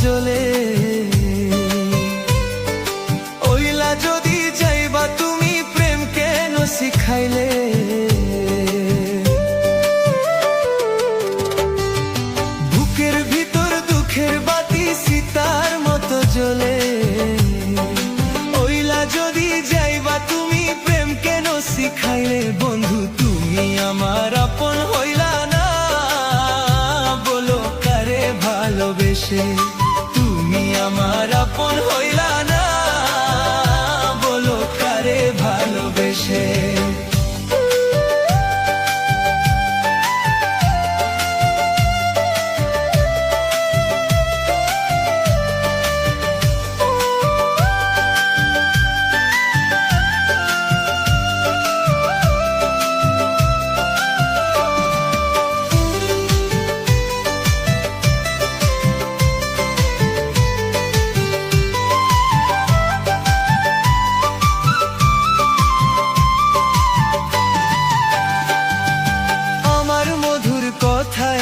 জ্বলে। ওইলা যদি যাইবা তুমি প্রেম কেন শিখাইলে। বুকের ভিতর দুঃখের বাতি সীতার মতো জ্বলে। ওইলা যদি যাইবা তুমি প্রেম কেন শিখাইলে। বন্ধু তুমি আমার আপন হইলা না, বলো কারে ভালোবেসে। তুমি আমার আপন হইলা না, বলো কারে ভালোবেসে।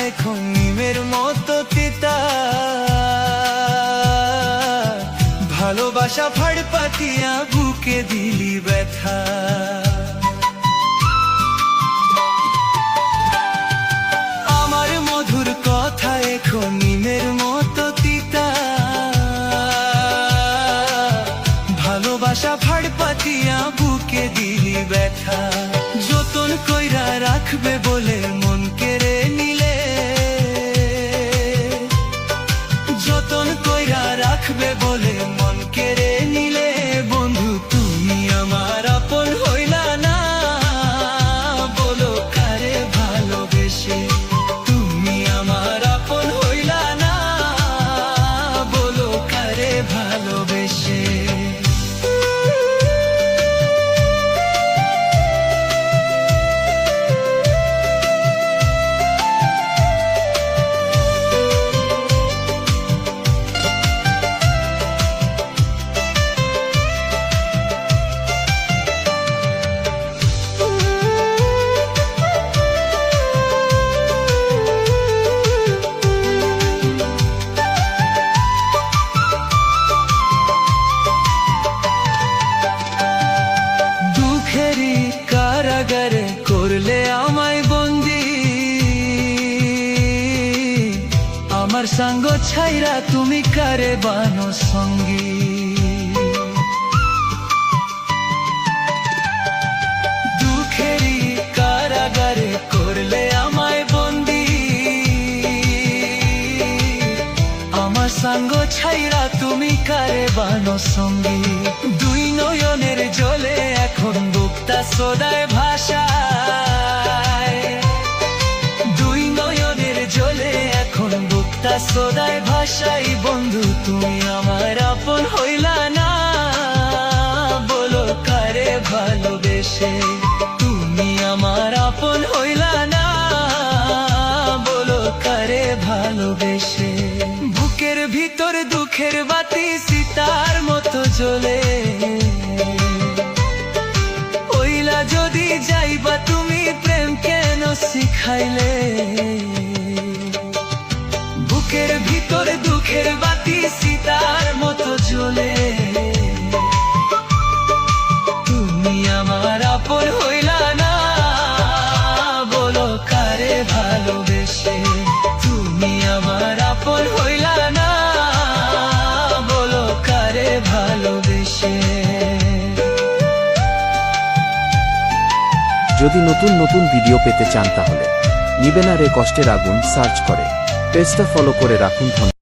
এখন নিমের মতো তিতা, ভালোবাসা ফাড় পাতিয়া বুকে দিলি ব্যথা। আমার মধুর কথা এখন নিমের মতো তিতা, ভালোবাসা ফাড় পাতিয়া বুকে দিলি ব্যথা। যতন কইরা রাখবে বলে মন কেড়ে নিলে, যতন কইরা রাখবে বলে মন কেড়ে নিলে। বন্ধু তুমি আমার আপন হইলা না, বলো কারে ভালোবেসে। তুমি আমার আপন হইলা না, বলো কারে ভালোবেসে। কারাগারে করলে আমায় বন্দি, আমার সঙ্গ ছাইরা তুমি কারে বানো সঙ্গী। দুঃখেরই কারাগারে করলে আমায় বন্দি, আমার সঙ্গ ছাইরা তুমি কারে বানো সঙ্গী। দুই নয়নের জলে এখন বুকটা সদায় ভাষায়, দুই নয়নের জলে এখন বুকটা সদায় ভাষায়। বন্ধু তুমি আমার আপন হইলা না, বলো কারে ভালোবেসে। তুমি আমার আপন হইলা না, বলো কারে ভালোবেসে। বুকের ভিতর দুঃখের বাতি সীতার মতো জ্বলে। ওইলা যদি যাইবা তুমি প্রেম কেন শিখাইলে। বুকের ভিতর দুঃখের বাতি সীতার মতো জ্বলে। তুমি আমার আপন হইলা না, বলো কারে ভালোবেসে। তুমি আমার আপন হইলা না, বলো কারে ভালোবেসে। যদি নতুন নতুন ভিডিও পেতে চান তাহলে নিবেন আর এ কষ্টের আগুন সার্চ করে পেজটা ফলো করে রাখুন।